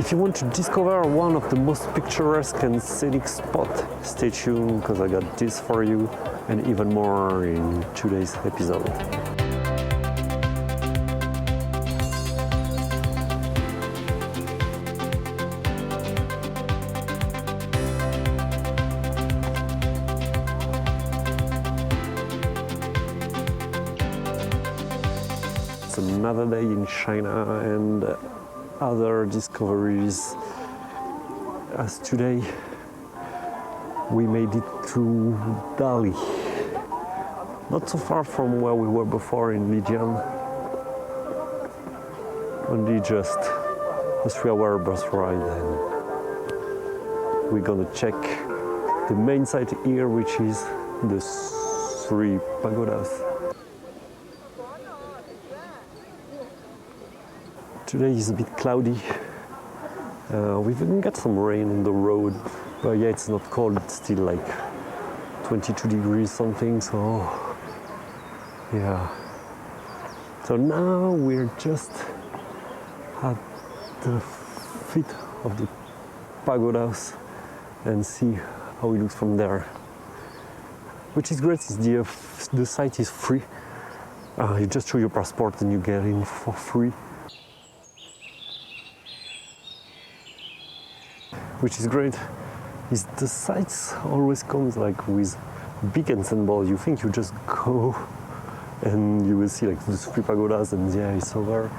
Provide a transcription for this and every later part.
If you want to discover one of the most picturesque and scenic spots, stay tuned because I got this for you and even more in today's episode. It's another day in China and other discoveries, as today we made it to Dali, not so far from where we were before in Lijian, only just a 3-hour bus ride, and we're gonna check the main site here, which is the Three Pagodas. Today is a bit cloudy. We've even got some rain on the road, but yeah, it's not cold. It's still like 22 degrees something, so yeah. So now we're just at the feet of the pagodas and see how it looks from there. Which is great, is the site is free. You just show your passport and you get in for free. Which is great, is the sites always comes like with big ensemble. You think you just go and you will see like the Three Pagodas and yeah, it's over.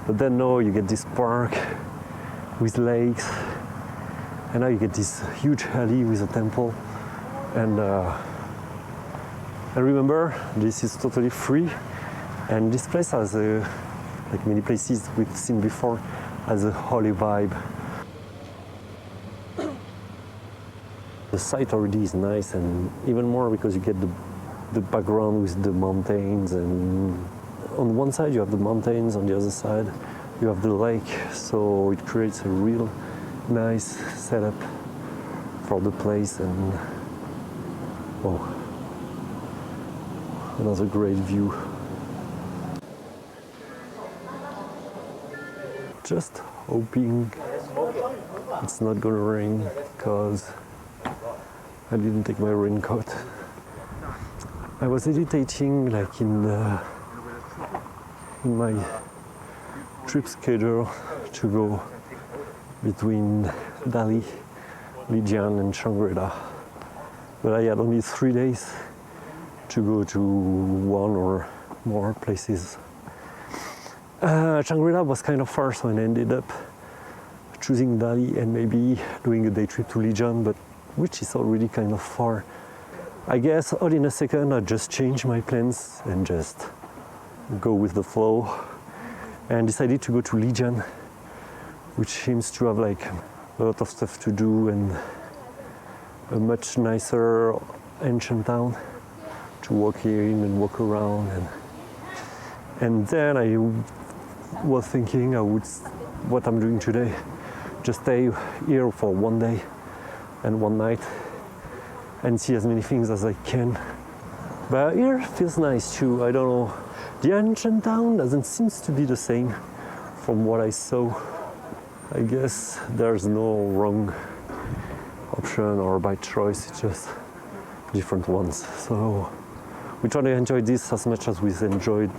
But then no, you get this park with lakes, and now you get this huge alley with a temple. And remember, this is totally free, and this place has like many places we've seen before, has a holy vibe. The site already is nice, and even more because you get the background with the mountains, and on one side you have the mountains, on the other side you have the lake, so it creates a real nice setup for the place. And oh, another great view. Just hoping it's not gonna rain because I didn't take my raincoat. I was hesitating like in my trip schedule to go between Dali, Lijian and Shangri-La. But I had only 3 days to go to one or more places. Shangri-La was kind of far, so I ended up choosing Dali and maybe doing a day trip to Lijian, but which is already kind of far. I guess all in a second I just changed my plans and just go with the flow and decided to go to Lijian, which seems to have like a lot of stuff to do and a much nicer ancient town to walk in and walk around. And then I was thinking I would, what I'm doing today, just stay here for 1 day and 1 night and see as many things as I can. But here feels nice too. I don't know, the ancient town doesn't seem to be the same from what I saw. I guess there's no wrong option or by choice, it's just different ones. So we try to enjoy this as much as we've enjoyed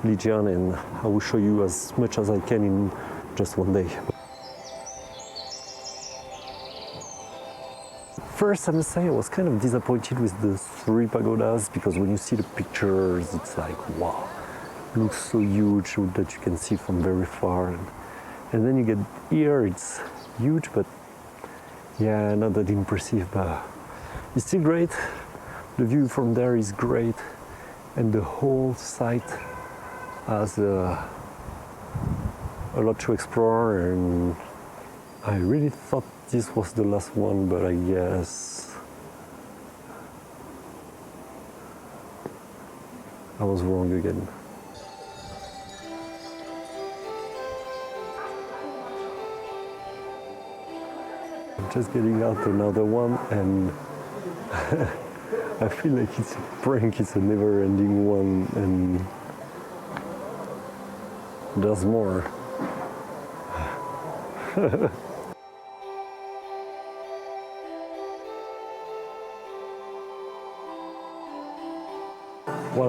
Lijian, and I will show you as much as I can in just 1 day. First, I must say I was kind of disappointed with the Three Pagodas, because when you see the pictures, it's like, wow, it looks so huge that you can see from very far. And then you get here, it's huge, but yeah, not that impressive, but it's still great. The view from there is great, and the whole site has a lot to explore, and I really thought this was the last one, but I guess I was wrong again. I'm just getting out another one, and I feel like it's a prank, it's a never-ending one, and there's more. What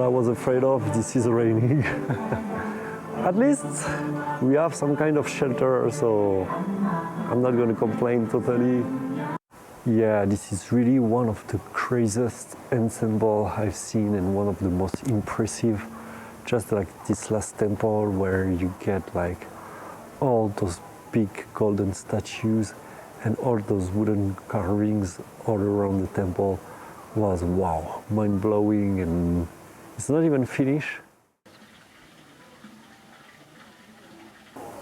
I was afraid of, this is raining. At least we have some kind of shelter, so I'm not going to complain totally. Yeah, this is really one of the craziest ensemble I've seen and one of the most impressive. Just like this last temple where you get like all those big golden statues and all those wooden carvings all around the temple was wow, mind-blowing, and it's not even finished.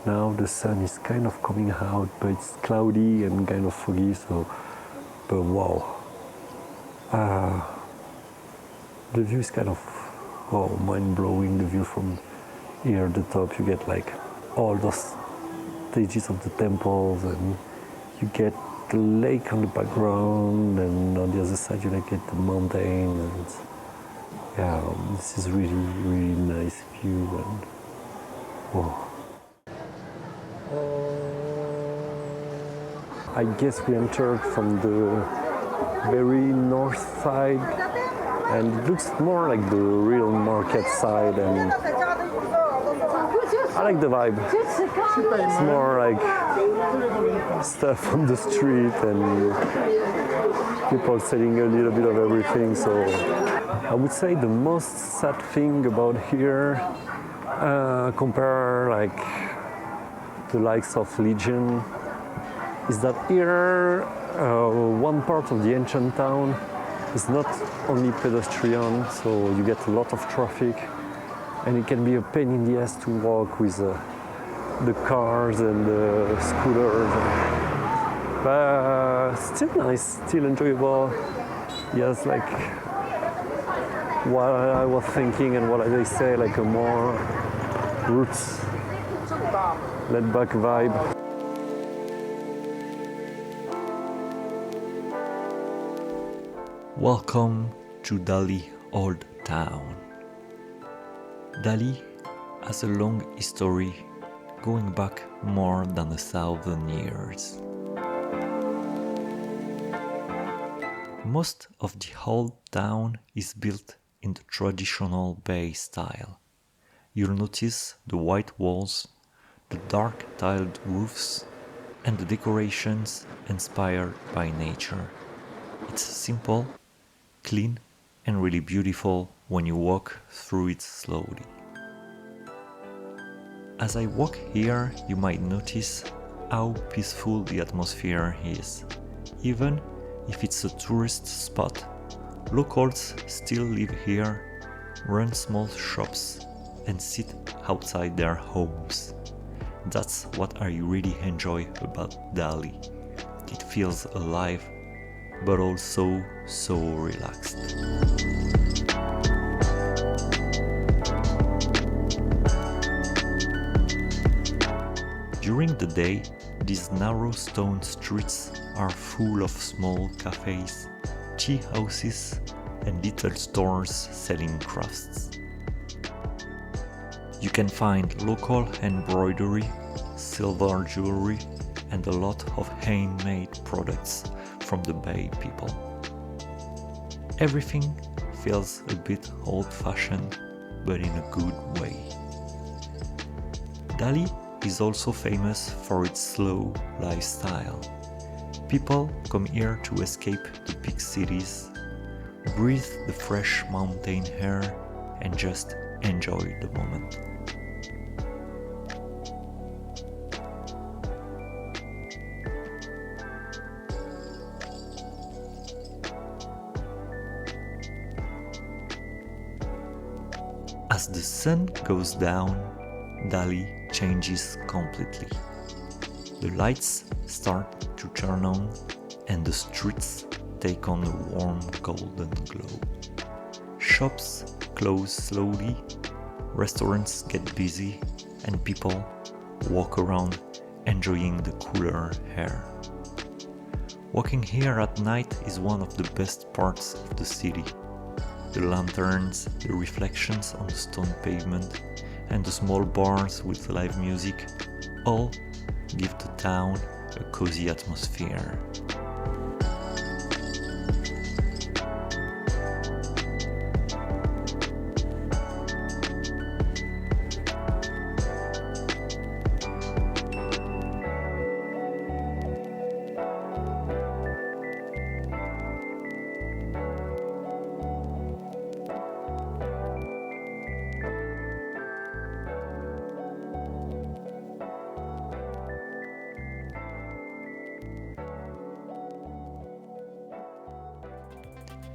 Now the sun is kind of coming out, but it's cloudy and kind of foggy, so, but wow. The view is kind of, wow, mind-blowing. The view from here at the top, you get like all those stages of the temples, and you get the lake on the background, and on the other side you like get the mountain, and yeah, this is really, really nice view, and wow. I guess we entered from the very north side, and it looks more like the real market side, and I like the vibe. It's more like stuff on the street and people selling a little bit of everything. So I would say the most sad thing about here, compare like the likes of Legion, is that here one part of the ancient town is not only pedestrian, so you get a lot of traffic, and it can be a pain in the ass to walk with the cars and the scooters. But still nice, still enjoyable. Yes, like what I was thinking and what they say, like a more roots, laid-back vibe. Welcome to Dali Old Town. Dali has a long history going back more than 1,000 years. Most of the old town is built in the traditional Bay style. You'll notice the white walls, the dark tiled roofs, and the decorations inspired by nature. It's simple, clean, and really beautiful when you walk through it slowly. As I walk here, you might notice how peaceful the atmosphere is. Even if it's a tourist spot, locals still live here, run small shops, and sit outside their homes. That's what I really enjoy about Dali. It feels alive, but also so relaxed. During the day, these narrow stone streets are full of small cafes, tea houses, and little stores selling crafts. You can find local embroidery, silver jewelry, and a lot of handmade products from the Bay people. Everything feels a bit old-fashioned, but in a good way. Dali is also famous for its slow lifestyle. People come here to escape the big cities, breathe the fresh mountain air, and just enjoy the moment. As the sun goes down, Dali changes completely. The lights start to turn on and the streets take on a warm golden glow. Shops close slowly, restaurants get busy, and people walk around enjoying the cooler air. Walking here at night is one of the best parts of the city. The lanterns, the reflections on the stone pavement, and the small bars with live music all give the town a cozy atmosphere.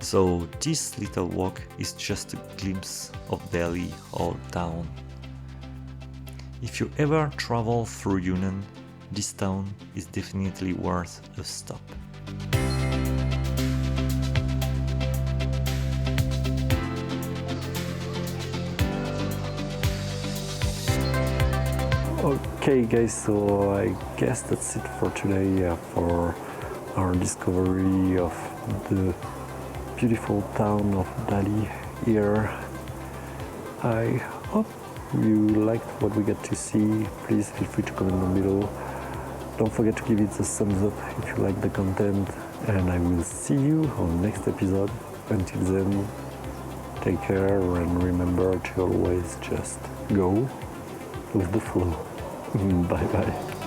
So this little walk is just a glimpse of Dali Old Town. If you ever travel through Yunnan, this town is definitely worth a stop. Okay guys, so I guess that's it for today, for our discovery of the beautiful town of Dali here. I hope you liked what we get to see. Please feel free to comment down below. Don't forget to give it a thumbs up if you like the content, and I will see you on next episode. Until then, take care and remember to always just go with the flow. Bye bye.